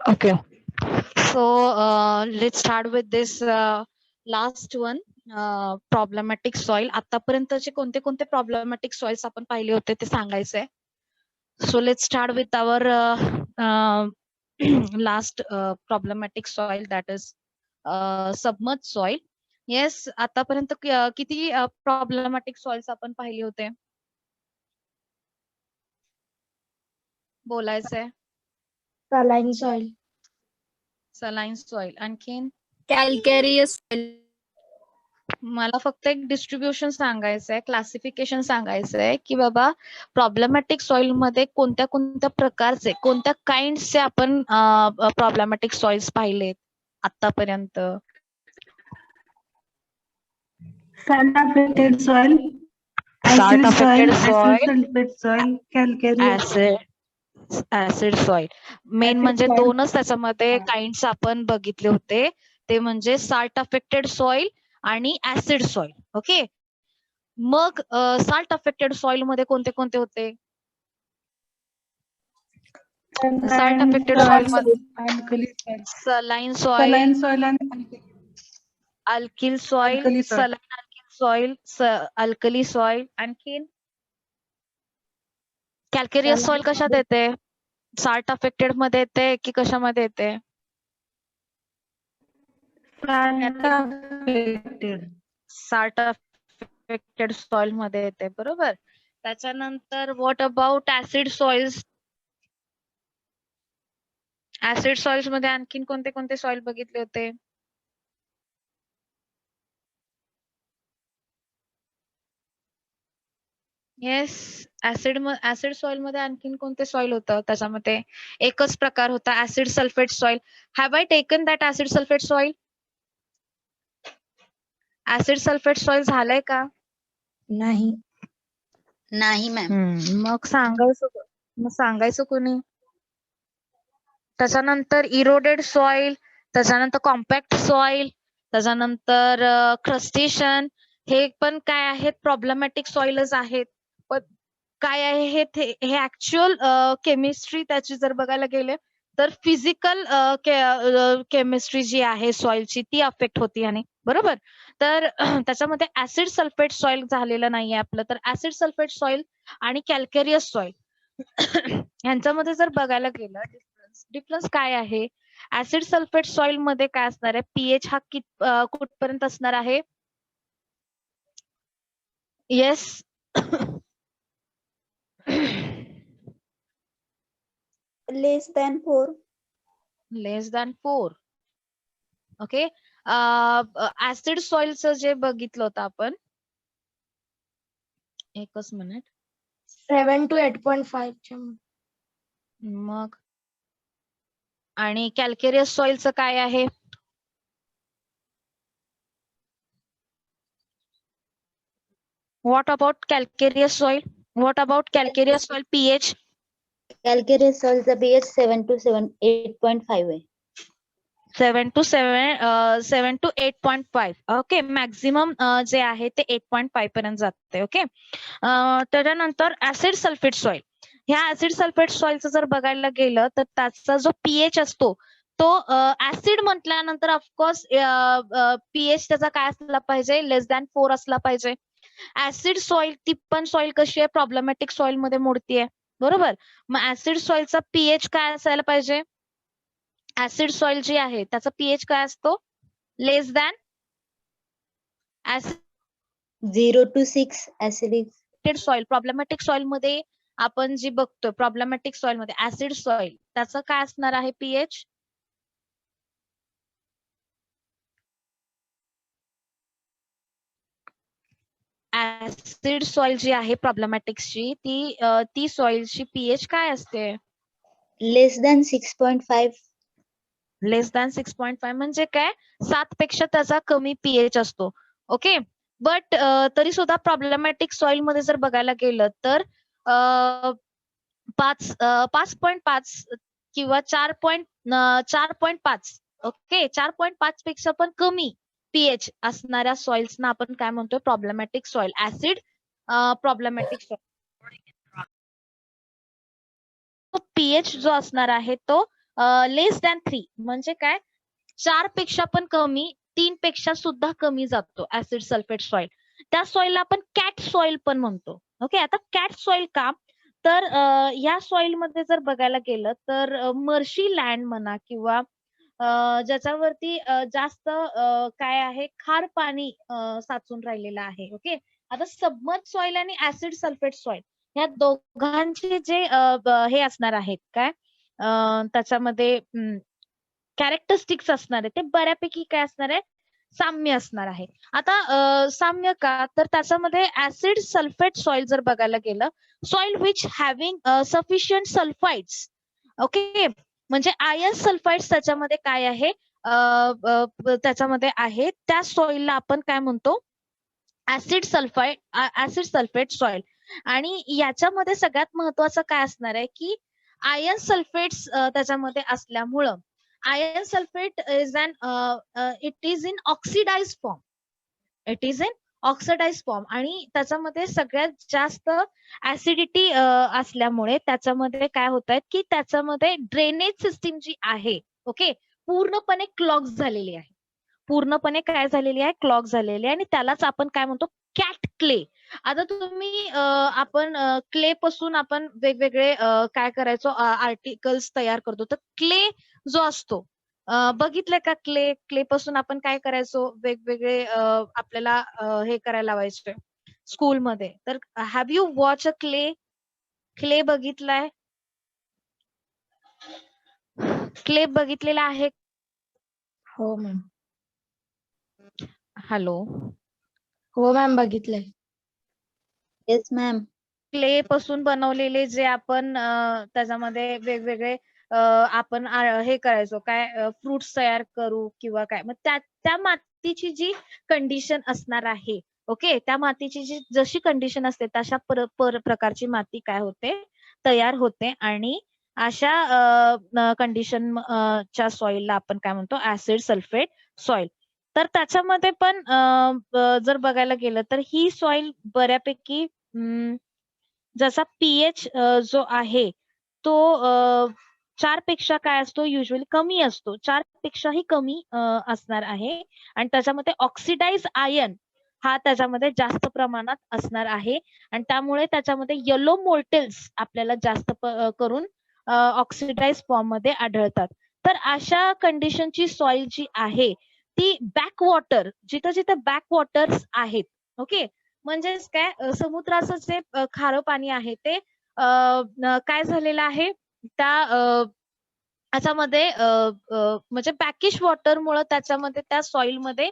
Okay. So let's start with this last one. Problematic soil. आतापर्यंतचे कोणते कोणते problematic soils आपण पाहिले होते ते सांगायचंय. So let's start with our last problematic soil, that is submerged soil. Yes, आतापर्यंत किती प्रॉब्लेमॅटिक सॉइल्स आपण पाहिले होते? बोलायचंय. Saline soil, saline soil. आणखीन कॅल्केरियस सॉइल, मला फक्त एक डिस्ट्रीब्युशन सांगायचंय, क्लासिफिकेशन सांगायचंय की बाबा प्रॉब्लेमॅटिक सॉइल मध्ये कोणत्या कोणत्या प्रकारचे, कोणत्या काइंडचे आपण प्रॉब्लेमॅटिक सॉइल्स पाहिलेत आतापर्यंत. sand affected soil, Salt acid soil, affected soil, acid sulfate soil, calcareous acid soil. Main acid म्हणजे soil. दोनच त्याच्यामध्ये काइंड्स आपण बघितले होते, ते म्हणजे साल्ट अफेक्टेड सॉइल आणि ऍसिड सॉइल. ओके. मग साल्ट अफेक्टेड सॉइल मध्ये कोणते कोणते होते? साल्ट अफेक्टेड सॉइल मध्ये alkali soil, saline soil, saline soil and alkyl soil, alkali soil. Saline alkyl soil, alkali soil. आणखीन कॅल्केरियस सॉइल कशात येते? साल्ट अफेक्टेड मध्ये येते की कशामध्ये येते? Sand affected. Salt affected soil मध्ये येते, बरोबर. त्याच्यानंतर what about acid soils? Acid soils मध्ये आणखीन कोणते कोणते सॉइल बघितले होते? येस, ऍसिड सॉइल मध्ये आणखीन कोणते सॉइल होतं? त्याच्यामध्ये एकच प्रकार होता, acid sulphate soil. Have I taken that acid sulphate soil? Acid sulphate soil झालंय का? नाही. नाही मॅम. मग सांगायचं कोणी? त्याच्यानंतर इरोडेड सॉइल, त्याच्यानंतर कॉम्पॅक्ट सॉइल, त्याच्यानंतर क्रस्टेशन. हे पण काय आहेत? प्रॉब्लेमॅटिक सॉइलच आहेत. पण काय आहे हे ऍक्च्युअल केमिस्ट्री त्याची जर बघायला गेले तर फिजिकल केमिस्ट्री जी आहे सॉइलची ती अफेक्ट होती, आणि बरोबर. तर त्याच्यामध्ये ऍसिड सल्फेट सॉइल झालेलं नाहीये आपलं. तर ऍसिड सल्फेट सॉइल आणि कॅल्केरियस सॉइल यांच्यामध्ये जर बघायला गेलं डिफरन्स काय आहे? ऍसिड सल्फेट सॉइल मध्ये काय असणार आहे? पीएच हा कुठपर्यंत असणार आहे? येस. लेस दॅन 4. लेस दॅन 4. ओके. ऍसिड सॉइलचं जे बघितलं होतं आपण, एकच मिनिट. 7 to 8.5. मग आणि कॅल्केरियस सॉइलचं काय आहे? What about calcareous soil? What about calcareous soil pH? Calcareous सॉइलचा पीएच 7 to 8.5 आहे. 7 to 8.5. ओके. मॅक्झिमम जे आहे ते 8.5 पर्यंत जाते. ओके. त्याच्यानंतर ऍसिड सल्फेट सॉइल. ह्या ऍसिड सल्फेट सॉइलचं जर बघायला गेलं तर त्याचा जो पीएच असतो तो ऍसिड म्हटल्यानंतर ऑफकोर्स पीएच त्याचा काय असला पाहिजे? लेस दॅन 4 असला पाहिजे. ऍसिड सॉइल ती पण सॉइल कशी आहे? प्रॉब्लेमॅटिक सॉइल मध्ये मोडतीये, बरोबर. मग ऍसिड सॉइलचा पीएच काय असायला पाहिजे? ऍसिड सॉइल जी आहे त्याचा पीएच काय असतो? Less than 0 to 6 acidic soil. Problematic soil मध्ये आपण जी बघतोय, प्रॉब्लेमॅटिक सॉइल मध्ये ऍसिड सॉइल त्याचं काय असणार आहे पीएच? ऍसिड सॉइल जी आहे प्रॉब्लेमॅटिक्सची ती सॉइलची पीएच काय असते? लेस दॅन 6.5. लेस दॅन 6.5 म्हणजे काय? 7 पेक्षा त्याचा कमी पीएच असतो. ओके. बट तरी सुद्धा प्रॉब्लेमॅटिक सॉइल मध्ये जर बघायला गेलं तर 5.5 किंवा 4.5. ओके. 4.5 पेक्षा पण कमी पीएच असणाऱ्या सॉइल्सना आपण काय म्हणतोय? Problematic soil. Acid problematic soil. PH जो असणार आहे तो लेस दॅन 3 म्हणजे काय 4 पेक्षा पण कमी, 3 पेक्षा सुद्धा कमी जातो ऍसिड सल्फेट सॉइल. त्या सॉइलला आपण कॅट सॉइल पण म्हणतो. ओके, आता कॅट सॉइल का? तर या सॉइल मध्ये जर बघायला गेलं तर मर्शी लँड म्हणा किंवा ज्याच्यावरती जास्त काय आहे खार पाणी साचून राहिलेलं आहे. ओके, आता सबमर्ज सॉइल आणि ऍसिड सल्फेट सॉइल ह्या दोघांचे जे हे असणार आहेत काय त्याच्यामध्ये कॅरेक्टरिस्टिक्स असणार आहे ते बऱ्यापैकी काय असणार आहे साम्य असणार आहे. आता साम्य का? तर त्याच्यामध्ये ऍसिड सल्फेट सॉइल जर बघायला गेलं, soil which having sufficient sulphides. Okay, म्हणजे आयर्न सल्फाइड्स त्याच्यामध्ये काय आहे त्याच्यामध्ये आहे, त्या सॉइलला आपण काय म्हणतो ऍसिड सल्फेट सॉइल. आणि याच्यामध्ये सगळ्यात महत्वाचं काय असणार आहे की आयर्न सल्फेट्स त्याच्यामध्ये असल्यामुळं iron sulphate is it is in oxidise form. It is in oxidise form आणि त्याच्यामध्ये सगळ्यात जास्त ऍसिडिटी असल्यामुळे त्याच्यामध्ये काय होत आहे की त्याच्यामध्ये ड्रेनेज सिस्टीम जी आहे ओके पूर्णपणे क्लॉग झालेली आहे. पूर्णपणे काय झालेली आहे क्लॉग झालेली आहे आणि त्यालाच आपण काय म्हणतो कॅट क्ले. आता तुम्ही आपण क्ले पासून आपण वेगवेगळे काय करायचो आर्टिकल्स तयार करतो. तर क्ले जो असतो बघितलंय का क्ले पासून आपण काय करायचो वेगवेगळे आपल्याला हे करायला लावायचे स्कूलमध्ये. तर have you watch a clay बघितलाय? क्ले बघितलेला आहे? हो मॅम. हॅलो, हो मॅम, बघितलंय. Yes ma'am. क्ले पासून बनवलेले जे आपण त्याच्यामध्ये वेगवेगळे आपण हे करायचो काय फ्रुट्स तयार करू किंवा काय, मग त्या मातीची जी कंडिशन असणार आहे ओके, त्या मातीची जी जशी कंडिशन असते तशा प्रकारची माती काय होते तयार होते आणि अशा कंडिशन च्या सॉइलला आपण काय म्हणतो ऍसिड सल्फेट सॉइल. तर त्याच्यामध्ये पण जर बघायला गेलं तर ही सॉइल बऱ्यापैकी जसा पीएच जो आहे तो 4 पेक्षा काय असतो युजली कमी असतो. 4 पेक्षाही कमी असणार आहे आणि त्याच्यामध्ये ऑक्सिडाइज आयर्न हा त्याच्यामध्ये जास्त प्रमाणात असणार आहे आणि त्यामुळे त्याच्यामध्ये येलो मोल्टेल्स आपल्याला जास्त करून ऑक्सिडाइज फॉर्म मध्ये आढळतात. तर अशा कंडिशनची सॉइल जी आहे ती बॅकवॉटर जिथं जिथं बॅकवॉटर्स आहेत ओके, म्हणजेच काय समुद्राचं जे खारं पाणी आहे ते काय झालेलं आहे त्या याच्यामध्ये म्हणजे बॅकिश वॉटर मुळे त्याच्यामध्ये त्या सॉइल मध्ये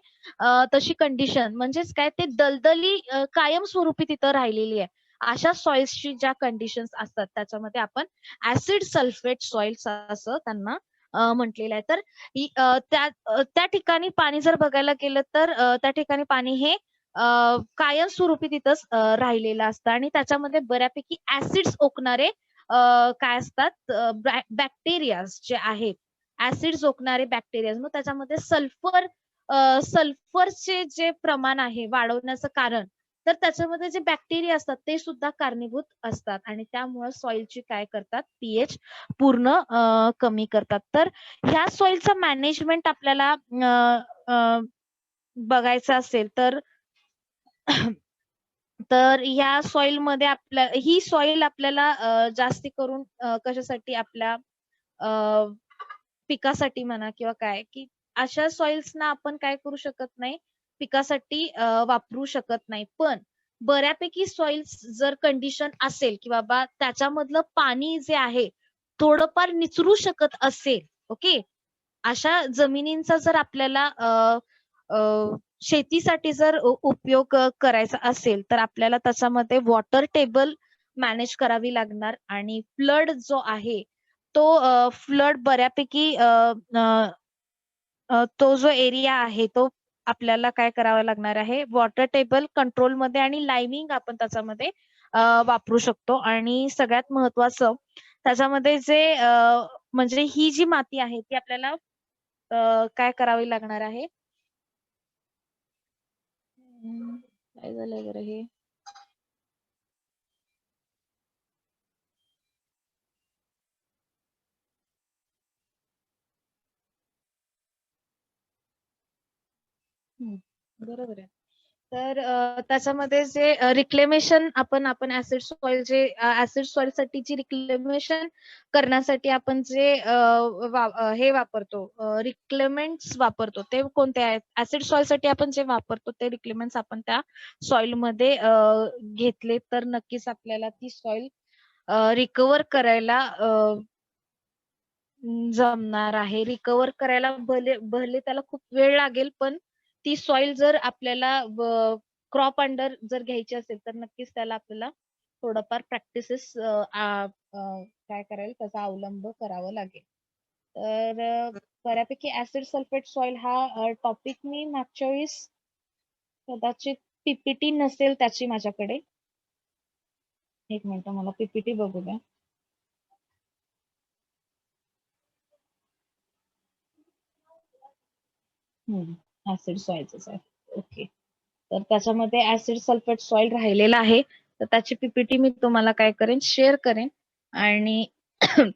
तशी कंडिशन म्हणजेच काय ते दलदली कायमस्वरूपी तिथं राहिलेली आहे. अशा सॉइल्सची ज्या कंडिशन्स असतात त्याच्यामध्ये आपण ऍसिड सल्फेट सॉइल्स असं त्यांना म्हटलेलं आहे. तर त्या ठिकाणी पाणी जर बघायला गेलं तर त्या ठिकाणी पाणी हे कायमस्वरूपी तिथंच राहिलेलं असतं आणि त्याच्यामध्ये बऱ्यापैकी ऍसिड्स ओकणारे काय असतात बॅक्टेरियाज जे आहेत ऍसिड ओकणारे बॅक्टेरिया. मग त्याच्यामध्ये सल्फरचे जे प्रमाण आहे वाढवण्याचं कारण तर त्याच्यामध्ये जे बॅक्टेरिया असतात ते सुद्धा कारणीभूत असतात आणि त्यामुळे सॉइलची काय करतात पीएच पूर्ण कमी करतात. तर ह्या सॉइलचं मॅनेजमेंट आपल्याला बघायचं असेल तर तर ह्या सॉइल मध्ये ही सॉइल आपल्याला जास्ती करून कशासाठी आपल्या पिकासाठी म्हणा किंवा काय की अशा सॉइल्सना आपण काय करू शकत नाही पिकासाठी वापरू शकत नाही. पण बऱ्यापैकी सॉइल्स जर कंडिशन असेल की बाबा त्याच्यामधलं पाणी जे आहे थोडंफार निचरू शकत असेल ओके, अशा जमिनींचा जर आपल्याला शेतीसाठी जर उपयोग करायचा असेल तर आपल्याला त्याच्यामध्ये वॉटर टेबल मॅनेज करावी लागणार आणि फ्लड जो आहे तो फ्लड बऱ्यापैकी तो जो एरिया आहे तो आपल्याला काय करावा लागणार आहे वॉटर टेबल कंट्रोलमध्ये आणि लाईमिंग आपण त्याच्यामध्ये वापरू शकतो. आणि सगळ्यात महत्वाचं त्याच्यामध्ये जे म्हणजे ही जी माती आहे ती आपल्याला काय करावी लागणार आहे काय झालंय बरं हे बरोबर आहे. तर त्याच्यामध्ये जे रिक्लेमेशन आपण ऍसिड सॉइल ऍसिड सॉइल साठी जी रिक्लेमेशन करण्यासाठी आपण जे हे वापरतो, रिक्लेमेंट्स वापरतो, ते कोणते आहेत? ऍसिड सॉइल साठी आपण जे वापरतो ते रिक्लेमेंट्स आपण त्या सॉइल मध्ये घेतले तर नक्कीच आपल्याला ती सॉइल रिकव्हर करायला जमणार आहे. रिकव्हर करायला भले त्याला खूप वेळ लागेल, पण ती सॉइल जर आपल्याला क्रॉप अंडर जर घ्यायची असेल तर नक्कीच त्याला आपल्याला थोडंफार प्रॅक्टिसेस काय करायला त्याचा अवलंब करावा लागेल. तर बऱ्यापैकी ऍसिड सल्फेट सॉइल हा टॉपिक मी मागच्या वेळेस कदाचित पीपीटी नसेल त्याची माझ्याकडे. एक मिनिट मला पीपीटी बघू द्या. ऍसिड सॉइलच आहे. ओके. तर त्याच्यामध्ये ऍसिड सल्फेट सॉइल राहिलेला आहे. तर त्याची पीपीटी मी तुम्हाला काय करेन, शेअर करेन आणि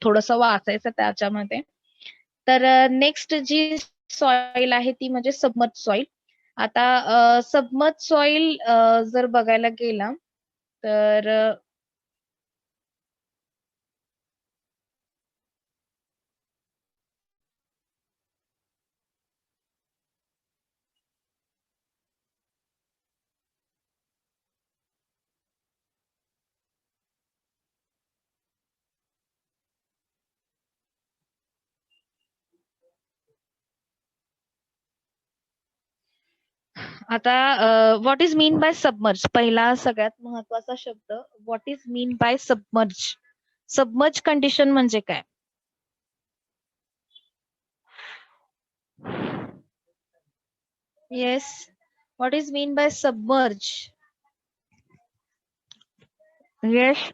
थोडस वाचायचं त्याच्यामध्ये. तर नेक्स्ट जी सॉइल आहे ती म्हणजे सबमर्ज सॉइल. आता सबमर्ज सॉइल जर बघायला गेला तर आता what is mean by submerge, पहिला सगळ्यात महत्वाचा शब्द what is mean by submerge. Submerge condition म्हणजे काय? Yes, what is mean by submerge? Yes,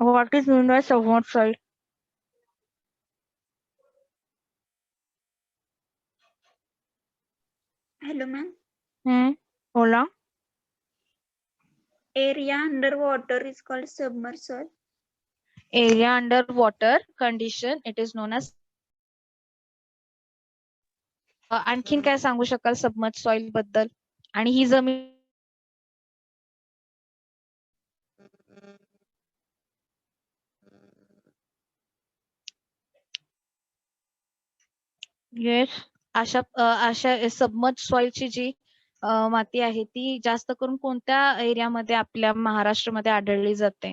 what is mean by submerge soil? Hello, ma'am. बोला. Area underwater is called submerged soil. Area under water condition, it is known as. आणखीन काय सांगू शकाल submerge soil बद्दल? आणि ही जमीन yes, अशा submerge सॉइलची जी माती आहे ती जास्त करून कोणत्या एरियामध्ये आपल्या महाराष्ट्रामध्ये आढळली जाते?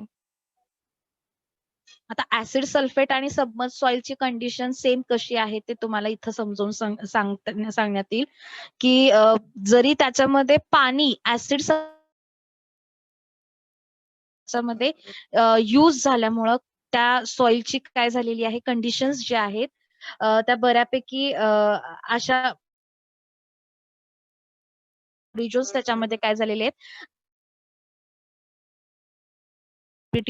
आता ऍसिड सल्फेट आणि सबमर्ज सॉइलची कंडिशन सेम कशी आहे ते तुम्हाला इथं समजावून सांगण्यात येईल की जरी त्याच्यामध्ये पाणी ऍसिड मध्ये यूज झाल्यामुळं त्या सॉइलची काय झालेली आहे, कंडिशन्स ज्या आहेत त्या बऱ्यापैकी अशा रिजन्स त्याच्यामध्ये काय झालेले आहेत,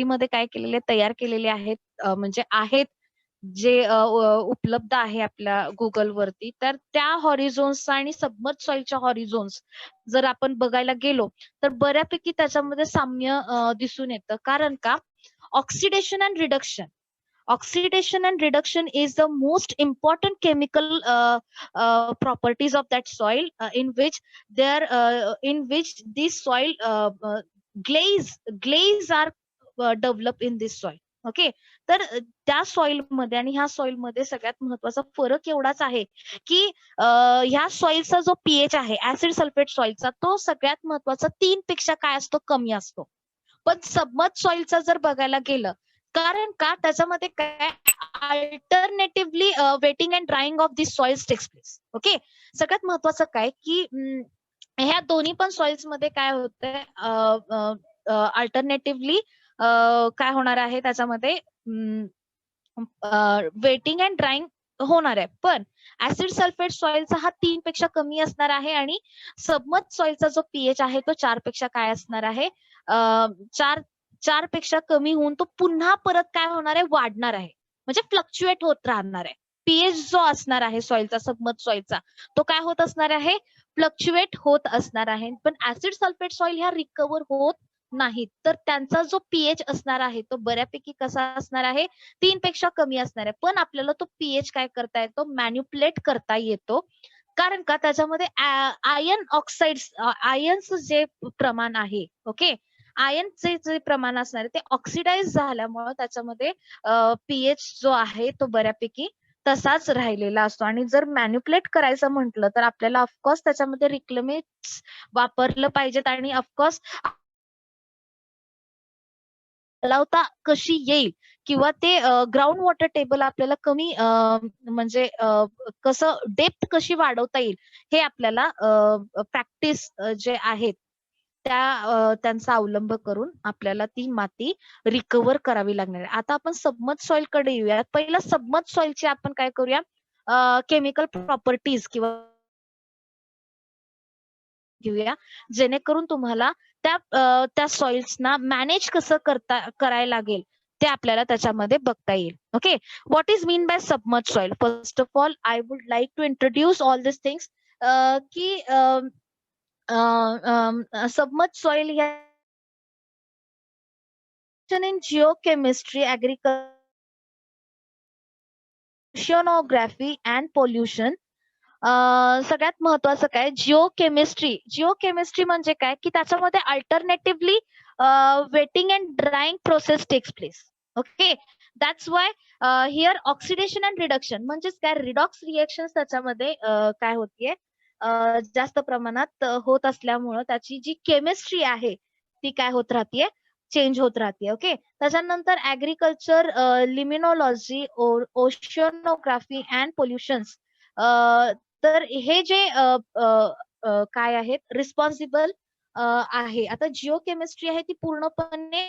मध्ये काय केलेले तयार केलेले आहेत, म्हणजे आहेत जे उपलब्ध आहे आपल्या गुगल वरती. तर त्या हॉरिझोन्स आणि सबमर्ज सॉइलच्या हॉरिझोन्स जर आपण बघायला गेलो तर बऱ्यापैकी त्याच्यामध्ये साम्य दिसून येतं. कारण का, oxidation and reduction. Oxidation and reduction is the most important chemical properties of that soil, in which this soil glaze are developed in this soil. Okay. तर त्या सॉइल मध्ये आणि ह्या सॉइल मध्ये सगळ्यात महत्वाचा फरक एवढाच आहे की ह्या सॉइलचा जो पीएच आहे ऍसिड सल्फेट सॉइलचा, तो सगळ्यात महत्वाचा 3 पेक्षा काय असतो, कमी असतो. पण सबमर्ज सॉइलचा जर बघायला गेलं, कारण का त्याच्यामध्ये काय alternatively wetting and drying of this soils takes place. Okay. सगळ्यात महत्वाचं काय की ह्या दोन्ही पण सॉइल्स मध्ये काय होतंय, अल्टरनेटिव्हली काय होणार आहे त्याच्यामध्ये वेटिंग अँड ड्राईंग होणार आहे. पण ऍसिड सल्फेट सॉइलचा हा 3 पेक्षा कमी असणार आहे आणि सबमर्ज सॉइलचा जो पीएच आहे तो 4 पेक्षा काय असणार आहे, 4 पेक्षा कमी होऊन तो पुन्हा परत काय होणार आहे, वाढणार आहे. म्हणजे फ्लक्च्युएट होत राहणार आहे. पीएच जो असणार आहे सॉइलचा, सबमर्ज सॉइलचा, तो काय होत असणार आहे, फ्लक्च्युएट होत असणार आहे. पण ऍसिड सल्फेट सॉइल ह्या रिकव्हर होत नाहीत. तर त्यांचा जो पीएच असणार आहे तो बऱ्यापैकी कसा असणार आहे, 3 पेक्षा कमी असणार आहे. पण आपल्याला तो पीएच काय करता येतो, मॅन्युप्युलेट करता येतो. कारण का त्याच्यामध्ये आयर्न ऑक्साइड्स, आयर्नचं जे प्रमाण आहे, ओके, आयर्नचे जे प्रमाण असणार आहे ते ऑक्सिडाइज झाल्यामुळं त्याच्यामध्ये पीएच जो आहे तो बऱ्यापैकी तसाच राहिलेला असतो. आणि जर मॅन्युप्युलेट करायचं म्हटलं तर आपल्याला ऑफकोर्स त्याच्यामध्ये रिक्लेमेट्स वापरलं पाहिजेत आणि ऑफकोर्स लावता कशी येईल किंवा ते ग्राउंड वॉटर टेबल आपल्याला कमी म्हणजे कसं डेप्थ कशी वाढवता येईल हे आपल्याला प्रॅक्टिस जे आहेत त्यांचा अवलंब करून आपल्याला ती माती रिकव्हर करावी लागणार आहे. आता आपण सबमर्ज सॉइल कडे येऊया. पहिला सबमर्ज सॉइलची आपण काय करूया, केमिकल प्रॉपर्टीज किंवा घेऊया, जेणेकरून तुम्हाला त्या सॉइल्सना मॅनेज कसं करायला लागेल ते आपल्याला त्याच्यामध्ये बघता येईल. Okay, what is mean by submerge soil? First of all I would like to introduce all this things की सबमर्ज सॉइल या in geochemistry, agriculture, oceanography and pollution. सगळ्यात महत्वाचं काय, जिओकेमिस्ट्री म्हणजे काय की त्याच्यामध्ये alternatively wetting and drying process takes place. Okay, that's why here oxidation and reduction म्हणजेच काय, रिडॉक्स रिएक्शन त्याच्यामध्ये काय होतीये, जास्त प्रमाणात होत असल्यामुळं त्याची जी केमिस्ट्री आहे ती काय होत राहतीये, चेंज होत राहते. ओके, त्याच्यानंतर ऍग्रिकल्चर, लिमिनोलॉजी, ओशनोग्राफी अँड पोल्युशन्स, तर हे जे काय आहेत रिस्पॉन्सिबल आहे. आता जिओकेमिस्ट्री आहे ती पूर्णपणे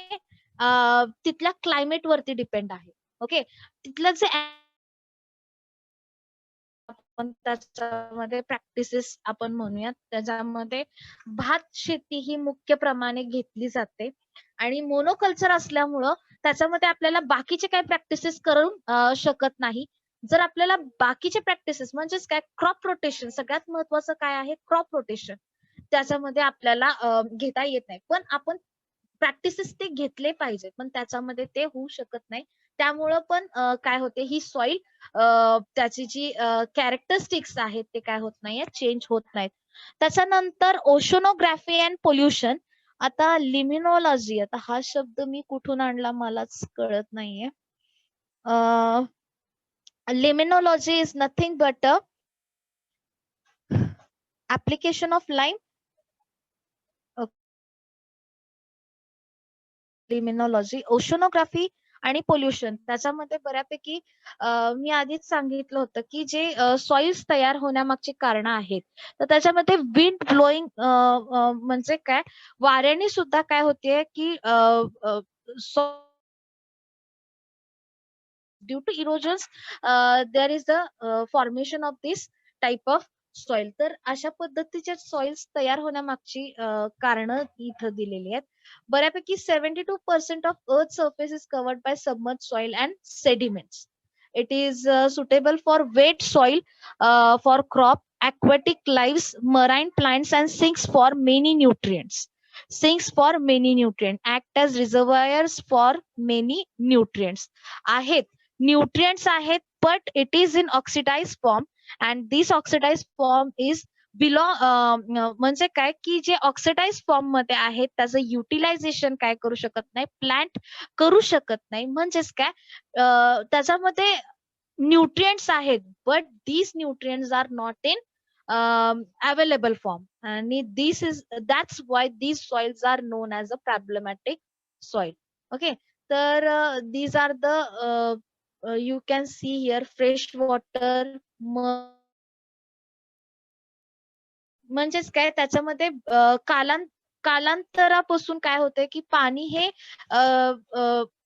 तिथल्या क्लायमेट वरती डिपेंड आहे. ओके, तिथलं जे आपण त्याच्यामध्ये प्रॅक्टिसेस आपण म्हणूयात, त्याच्यामध्ये भात शेती ही मुख्य प्रमाणे घेतली जाते आणि मोनोकल्चर असल्यामुळं त्याच्यामध्ये आपल्याला बाकीचे काही प्रॅक्टिसेस करू शकत नाही. जर आपल्याला बाकीचे प्रॅक्टिसेस म्हणजेच काय, क्रॉप रोटेशन, सगळ्यात महत्वाचं काय आहे, क्रॉप रोटेशन, त्याच्यामध्ये आपल्याला घेता येत नाही. पण आपण प्रॅक्टिसेस ते घेतले पाहिजेत, पण त्याच्यामध्ये ते होऊ शकत नाही. त्यामुळं पण काय होते, ही सॉइल त्याची जी कॅरेक्टरिस्टिक्स आहेत ते काय होत नाहीये, चेंज होत नाहीत. त्याच्यानंतर ओशनोग्राफी अँड पोल्युशन. आता लिमिनोलॉजी, आता हा शब्द मी कुठून आणला मलाच कळत नाहीये. Limnology is nothing but a application of line, limnology, oceanography आणि पोल्युशन. त्याच्यामध्ये बऱ्यापैकी मी आधीच सांगितलं होतं की जे सॉइल्स तयार होण्यामागची कारण आहेत, तर त्याच्यामध्ये विंड ब्लोईंग म्हणजे काय, वाऱ्याने सुद्धा काय होते की due to erosions there is the formation of this type of soil. तर अशा पद्धतीचे सॉइल्स तयार होण्यामागची कारण इथं दिलेली आहेत. बऱ्यापैकी 72% of earth surface is covered by submerge soil and sediments. It is suitable for wet soil, for crop, aquatic lives, marine plants, and sinks for many nutrients. Act as reservoirs for many nutrients. Nutrients आहेत, but it is in oxidized form, and this oxidized form is म्हणजे काय की जे oxidise form मध्ये आहेत त्याचं utilisation काय करू शकत नाही, प्लांट करू शकत नाही. म्हणजेच काय, त्याच्यामध्ये न्यूट्रिएंट्स आहेत, but these nutrients are not in available form, आणि that's why these soils are known as a problematic soil. Okay, तर these are the you can see here fresh water, म्हणजेच काय, त्याच्यामध्ये कालांतरापासून काय होतंय की पाणी हे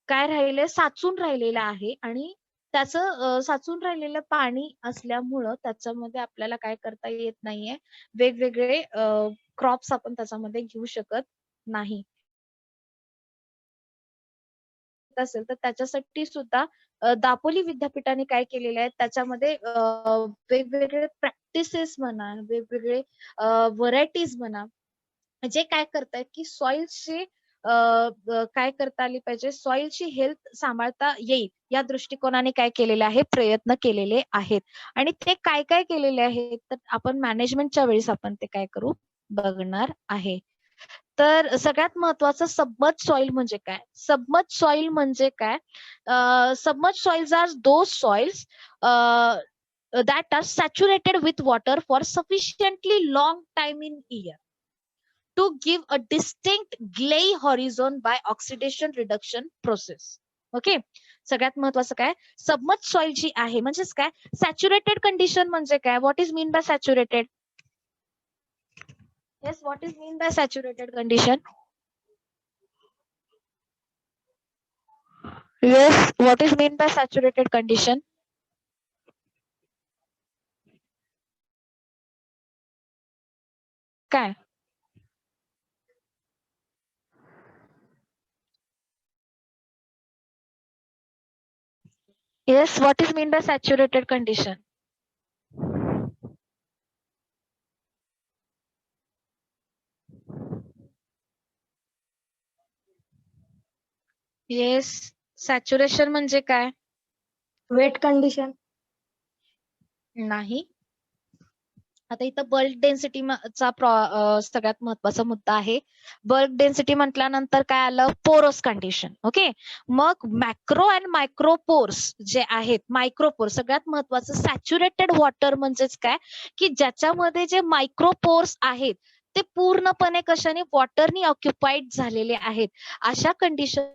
काय राहिले, साचून राहिलेलं आहे, आणि त्याचं साचून राहिलेलं पाणी असल्यामुळं त्याच्यामध्ये आपल्याला काय करता येत नाहीये, वेगवेगळे क्रॉप्स आपण त्याच्यामध्ये घेऊ शकत नाही. असेल तर त्याच्यासाठी सुद्धा दापोली विद्यापीठाने काय केलेले आहे, त्याच्यामध्ये वेगवेगळे प्रॅक्टिसेस म्हणा, वेगवेगळे व्हरायटीज म्हणा, जे काय करतायत की सॉइल्सचे काय करता आली पाहिजे, सॉइलची हेल्थ सांभाळता येईल या दृष्टिकोनाने काय केलेले आहे, प्रयत्न केलेले आहेत. आणि ते काय काय केलेले आहेत तर आपण मॅनेजमेंटच्या वेळेस आपण ते काय करू बघणार आहे. तर सगळ्यात महत्वाचं सबमर्ज सॉइल म्हणजे काय? सबमर्ज सॉइल म्हणजे काय? Submerge soils are those soils that are saturated with water for sufficiently long time in year to give a distinct glayey horizon by oxidation reduction process. Okay, सगळ्यात महत्वाचं काय, submerge soil जी आहे म्हणजेच काय, saturated condition म्हणजे काय, what is mean bye saturated? Yes, what is mean bye saturated condition? Yes, what is mean bye saturated condition? काय? Yes, what is mean by saturated condition? Yes, saturation म्हणजे काय? Wet condition. नाही. आता इथं bulk density चा सगळ्यात महत्वाचा मुद्दा आहे. बल्क डेन्सिटी म्हटल्यानंतर काय आलं, पोरस कंडिशन. ओके, मग मॅक्रो अँड मायक्रो पोर्स जे आहेत, मायक्रो पोर्स सगळ्यात महत्वाचं, सॅच्युरेटेड वॉटर म्हणजेच काय की ज्याच्यामध्ये जे मायक्रो पोर्स आहेत ते पूर्णपणे कशाने, वॉटरनी ऑक्युपाईड झालेले आहेत. अशा कंडिशन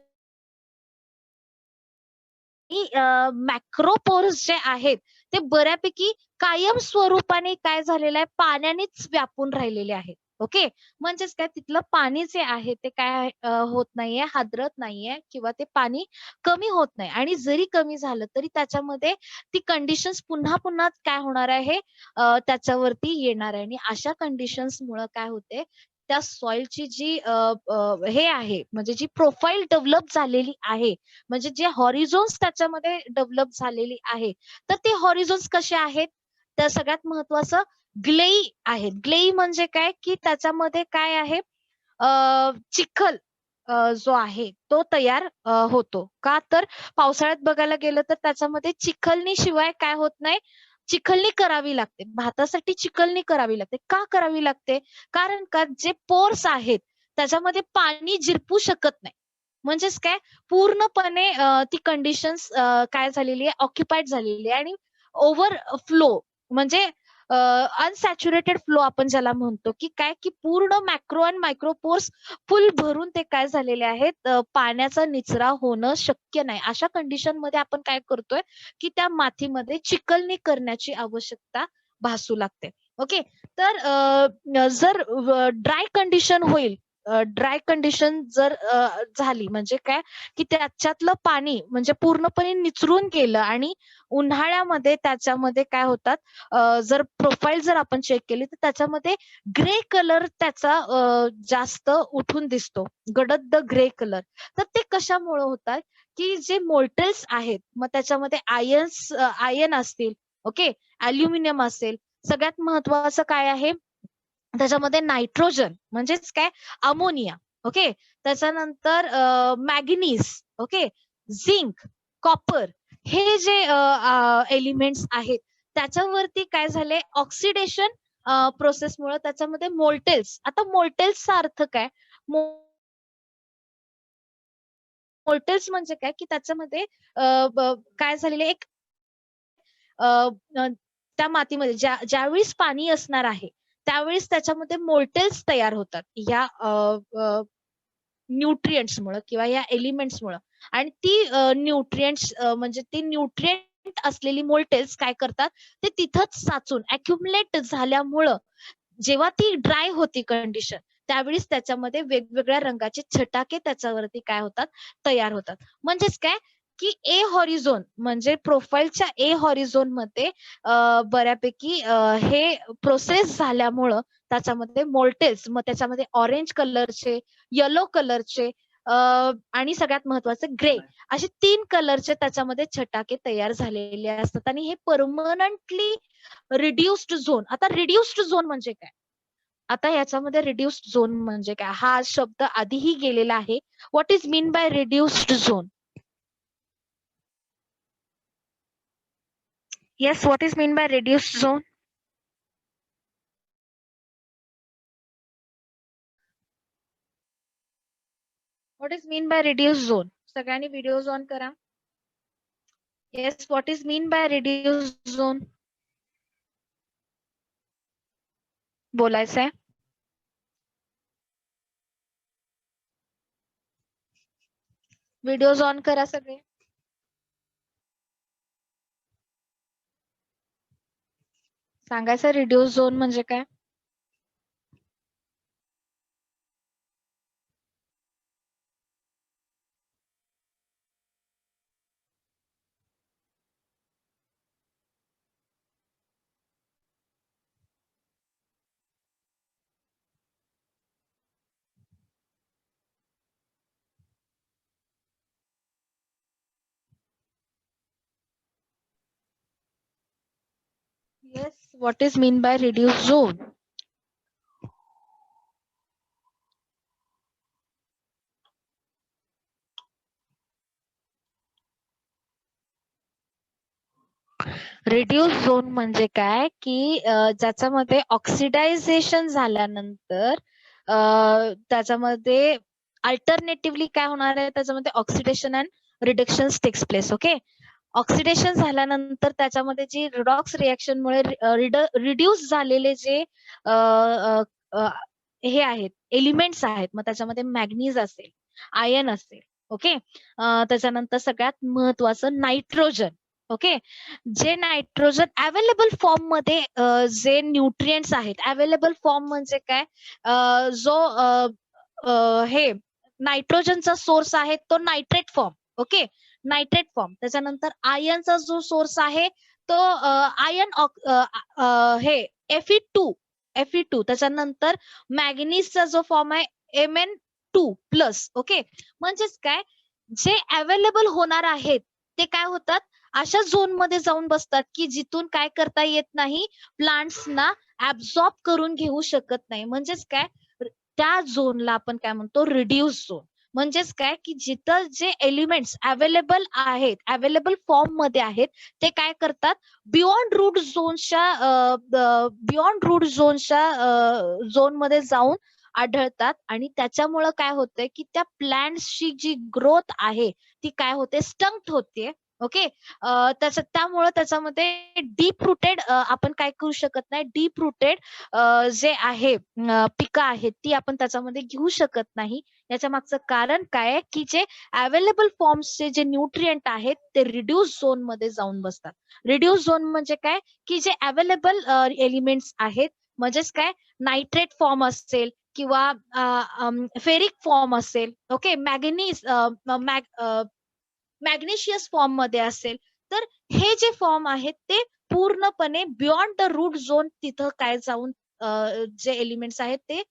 मॅक्रो पोर्स जे आहेत ते बऱ्यापैकी कायम स्वरूपाने काय झालेलं आहे, पाण्यानेच व्यापून राहिलेले आहेत. ओके, म्हणजेच काय, तिथलं पाणी जे आहे ते काय होत नाहीये, हादरत नाहीये किंवा ते पाणी कमी होत नाही. आणि जरी कमी झालं तरी त्याच्यामध्ये ती कंडिशन्स पुन्हा पुन्हा काय होणार आहे, त्याच्यावरती येणार आहे. आणि अशा कंडिशन्स मुळे काय होते, त्या सॉइलची जी हे आहे म्हणजे जी प्रोफाईल डेव्हलप झालेली आहे, म्हणजे जे हॉरिझॉन्स त्याच्यामध्ये डेव्हलप झालेली आहे, तर ते हॉरिझॉन्स कसे आहेत, तर सगळ्यात महत्वाचं ग्लेई आहेत. ग्लेई म्हणजे काय की त्याच्यामध्ये काय आहे, चिखल जो आहे तो तयार होतो. का तर पावसाळ्यात बघायला गेलं तर त्याच्यामध्ये चिखलनी शिवाय काय होत नाही, चिखलनी करावी लागते. भातासाठी चिखलनी करावी लागते. का करावी लागते? कारण का जे पोर्स आहेत त्याच्यामध्ये पाणी जिरपू शकत नाही. म्हणजेच काय, पूर्णपणे ती कंडिशन्स काय झालेली आहे, ऑक्युपाईड झालेली आहे. आणि ओव्हर फ्लो म्हणजे अनसॅच्युरेटेड फ्लो आपण ज्याला म्हणतो, की काय की पूर्ण मॅक्रो आणि मायक्रो पोर्स फुल भरून ते काय झालेले आहेत, पाण्याचा निचरा होणं शक्य नाही. अशा कंडिशन मध्ये आपण काय करतोय की त्या मातीमध्ये चिखलणी करण्याची आवश्यकता भासू लागते. ओके, तर जर ड्राय कंडिशन होईल, ड्राय कंडिशन जर झाली म्हणजे काय की त्याच्यातलं पाणी म्हणजे पूर्णपणे निचरून गेलं आणि उन्हाळ्यामध्ये त्याच्यामध्ये काय होतात, जर प्रोफाईल जर आपण चेक केली तर त्याच्यामध्ये ग्रे कलर त्याचा जास्त उठून दिसतो, गडद ग्रे कलर. तर ते कशामुळे होतात की जे मोल्टेल्स आहेत, मग त्याच्यामध्ये आयन असतील, ओके, अल्युमिनियम असेल, सगळ्यात महत्वाचं काय आहे त्याच्यामध्ये नायट्रोजन म्हणजेच काय, अमोनिया. ओके, त्याच्यानंतर मॅग्नीज, ओके, झिंक, कॉपर, हे जे एलिमेंट्स आहेत त्याच्यावरती काय झाले, ऑक्सिडेशन प्रोसेसमुळे त्याच्यामध्ये मोल्टेल्स. आता मोल्टेल्सचा अर्थ काय, मोल्टेल्स म्हणजे काय की त्याच्यामध्ये काय झालेले एक त्या मातीमध्ये ज्यावेळेस पाणी असणार आहे त्यावेळेस त्याच्यामध्ये मोल्टेल्स तयार होतात या न्यूट्रिएंट्समुळे किंवा या एलिमेंट्समुळे. आणि ती न्यूट्रिएंट्स म्हणजे ती न्यूट्रिएंट असलेली मोल्टेल्स काय करतात, ते तिथंच साचून अक्युमुलेट झाल्यामुळं जेव्हा ती ड्राय होती कंडिशन त्यावेळेस त्याच्यामध्ये वेगवेगळ्या रंगाचे छटाके त्याच्यावरती काय होतात, तयार होतात. म्हणजेच काय की ए हॉरिझोन म्हणजे प्रोफाईलच्या ए हॉरिझोन मध्ये बऱ्यापैकी हे प्रोसेस झाल्यामुळं त्याच्यामध्ये मोल्टेल्स, मग त्याच्यामध्ये ऑरेंज कलरचे, येलो कलरचे आणि सगळ्यात महत्वाचे ग्रे, असे 3 कलरचे त्याच्यामध्ये छटाके तयार झालेले असतात. आणि हे परमनंटली रिड्युस्ड झोन. आता रिड्युस्ड झोन म्हणजे काय, आता याच्यामध्ये रिड्युस्ड झोन म्हणजे काय, हा शब्द आधीही गेलेला आहे. What is mean bye reduced zone? Yes, what is mean bye reduced zone? What is mean bye reduced zone? सगळ्यांनी व्हिडिओज ऑन करा. Yes, what is mean bye reduced zone? बोलायचंय. व्हिडिओज ऑन करा सगळे. सांगायचं रिड्युस झोन म्हणजे काय? Yes, what is mean by reduced zone? Reduce zone म्हणजे काय की ज्याच्यामध्ये ऑक्सिडायझेशन झाल्यानंतर त्याच्यामध्ये अल्टरनेटिव्हली काय होणार आहे, त्याच्यामध्ये oxidation and reduction takes place. Okay, oxidation झाल्यानंतर त्याच्यामध्ये जी रिडॉक्स रिएक्शन मुळे रिड्यूस झालेले जे हे आहेत एलिमेंट्स आहेत, मग त्याच्यामध्ये मॅग्नीज असेल, आयर्न असेल. ओके, त्याच्यानंतर सगळ्यात महत्वाचं नायट्रोजन. ओके, जे नायट्रोजन अवेलेबल फॉर्म मध्ये जे न्यूट्रिएंट्स आहेत, अवेलेबल फॉर्म म्हणजे काय, जो हे नायट्रोजनचा सोर्स आहे तो nitrate form. Okay, nitrate form. त्याच्यानंतर आयर्नचा जो सोर्स आहे तो आयर्न हे Fe2. त्याच्यानंतर मॅग्नीजचा जो फॉर्म आहे Mn2+. ओके, म्हणजेच काय, जे अवेलेबल होणार आहेत ते काय होतात, अशा झोन मध्ये जाऊन बसतात की जिथून काय करता येत नाही, प्लांट्सना ऍब्सॉर्ब करून घेऊ शकत नाही. म्हणजेच काय, त्या झोनला आपण काय म्हणतो, रिड्यूस झोन. म्हणजेच काय की जिथं जे एलिमेंट्स अवेलेबल आहेत, अवेलेबल फॉर्म मध्ये आहेत, ते काय करतात, बियॉन्ड रूट झोनच्या झोन मध्ये जाऊन आढळतात. आणि त्याच्यामुळं काय होतंय की त्या प्लांट्सची जी ग्रोथ आहे ती काय होते, स्टंक्ट होते. ओके, त्यामुळं त्याच्यामध्ये डीप रुटेड आपण काय करू शकत नाही, डीप रुटेड जे आहे पिकं आहेत ती आपण त्याच्यामध्ये घेऊ शकत नाही. याच्या मागचं कारण काय आहे की जे अवेलेबल फॉर्म्सचे जे न्यूट्रिएंट आहेत ते रिड्यूस झोन मध्ये जाऊन बसतात. रिड्यूस झोन म्हणजे काय की जे अवेलेबल एलिमेंट्स आहेत, म्हणजेच काय, नायट्रेट फॉर्म असेल किंवा फेरिक फॉर्म असेल. ओके, मॅग्नेशियस फॉर्म मध्ये असेल, तर हे जे फॉर्म आहेत ते पूर्णपणे बियॉन्ड द रूट झोन तिथं काय जाऊन जे एलिमेंट्स आहेत ते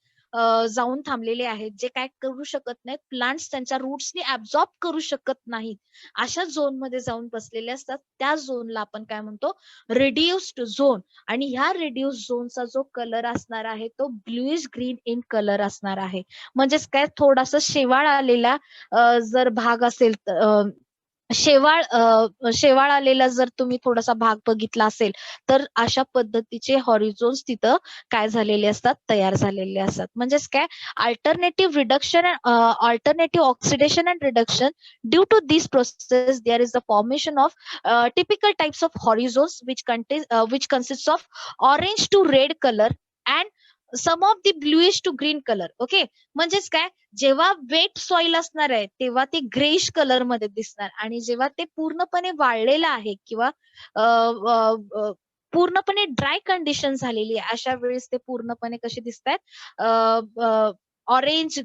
जाऊन थांबलेले आहेत, जे काय करू शकत नाहीत, प्लांट्स त्यांच्या रूट्सनी ऍब्सॉर्ब करू शकत नाहीत, अशा झोन मध्ये जाऊन बसलेले असतात. त्या झोनला आपण काय म्हणतो, रिड्युस्ड झोन. आणि ह्या रिड्युस्ड झोनचा जो कलर असणार आहे तो ब्लूइश ग्रीन इन कलर असणार आहे. म्हणजेच काय, थोडासा शेवाळ आलेला जर भाग असेल, शेवाळ आलेला जर तुम्ही थोडासा भाग बघितला असेल, तर अशा पद्धतीचे हॉरिझोन्स तिथं काय झालेले असतात, तयार झालेले असतात. म्हणजेच काय, alternative oxidation and reduction due to this process there is the formation of typical types of horizons which consists of orange to red color and some of the bluish to green color. Okay, म्हणजेच काय, जेव्हा weight soil असणार आहे तेव्हा ते greyish colour मध्ये दिसणार, आणि जेव्हा ते पूर्णपणे वाळलेलं आहे किंवा पूर्णपणे ड्राय कंडिशन झालेली आहे, अशा वेळेस ते पूर्णपणे कसे दिसतात, ऑरेंज,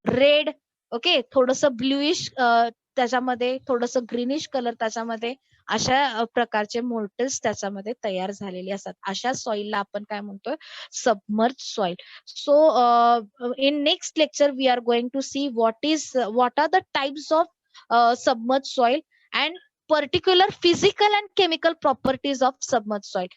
रेड. ओके, थोडस ब्ल्यूइश त्याच्यामध्ये, थोडस ग्रीनिश कलर त्याच्यामध्ये, अशा प्रकारचे मोल्टेल्स त्याच्यामध्ये तयार झालेले असतात. अशा सॉइलला आपण काय म्हणतोय, submerge soil. So in next lecture we are going to see what are the types of submerged soil and particular physical and chemical properties of submerged soil.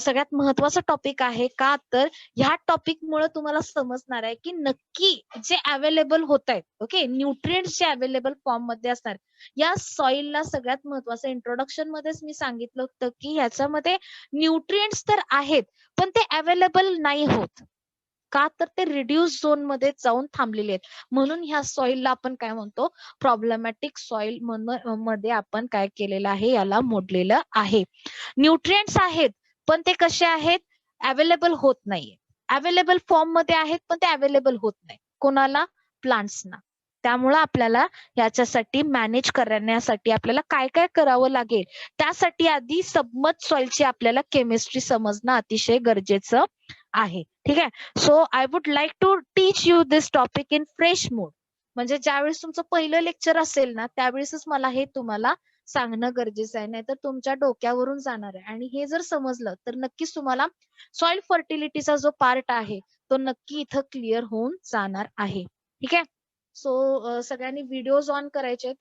सगळ्यात महत्वाचा टॉपिक आहे. का तर ह्या टॉपिक मुळे तुम्हाला समजणार आहे की नक्की जे अवेलेबल होत आहेत, ओके, न्यूट्रिएंट्स जे अवेलेबल फॉर्म मध्ये असणार या सॉइलला सगळ्यात महत्वाचं इंट्रोडक्शन मध्येच मी सांगितलं होतं की ह्याच्यामध्ये न्यूट्रिएंट्स तर आहेत पण ते अवेलेबल नाही होत. का तर ते रिड्यूस झोन मध्ये जाऊन थांबलेले आहेत. म्हणून ह्या सॉइलला आपण काय म्हणतो, प्रॉब्लेमॅटिक सॉइल मध्ये आपण काय केलेलं आहे, याला मोडलेलं आहे. न्यूट्रिएंट्स आहेत पण ते कसे आहेत, अवेलेबल होत नाहीये. अवेलेबल फॉर्म मध्ये आहेत पण ते अवेलेबल होत नाही. कोणाला? प्लांट्सना. त्यामुळं आपल्याला याच्यासाठी मॅनेज करण्यासाठी आपल्याला काय काय करावं लागेल, त्यासाठी आधी सबमर्ज सॉइलची आपल्याला केमिस्ट्री समजणं अतिशय गरजेचं आहे. ठीक आहे. So I would like to teach you this topic in fresh mood. म्हणजे ज्यावेळेस तुमचं पहिलं लेक्चर असेल ना, त्यावेळेसच मला हे तुम्हाला सांगणं गरजेचं आहे, नाहीतर तुमच्या डोक्यावरून जाणार आहे. आणि हे जर समजलं तर नक्कीच तुम्हाला सॉइल फर्टिलिटीचा जो पार्ट आहे तो नक्की इथं क्लिअर होऊन जाणार आहे. ठीक आहे. सो सगळ्यांनी व्हिडिओज ऑन करायचे.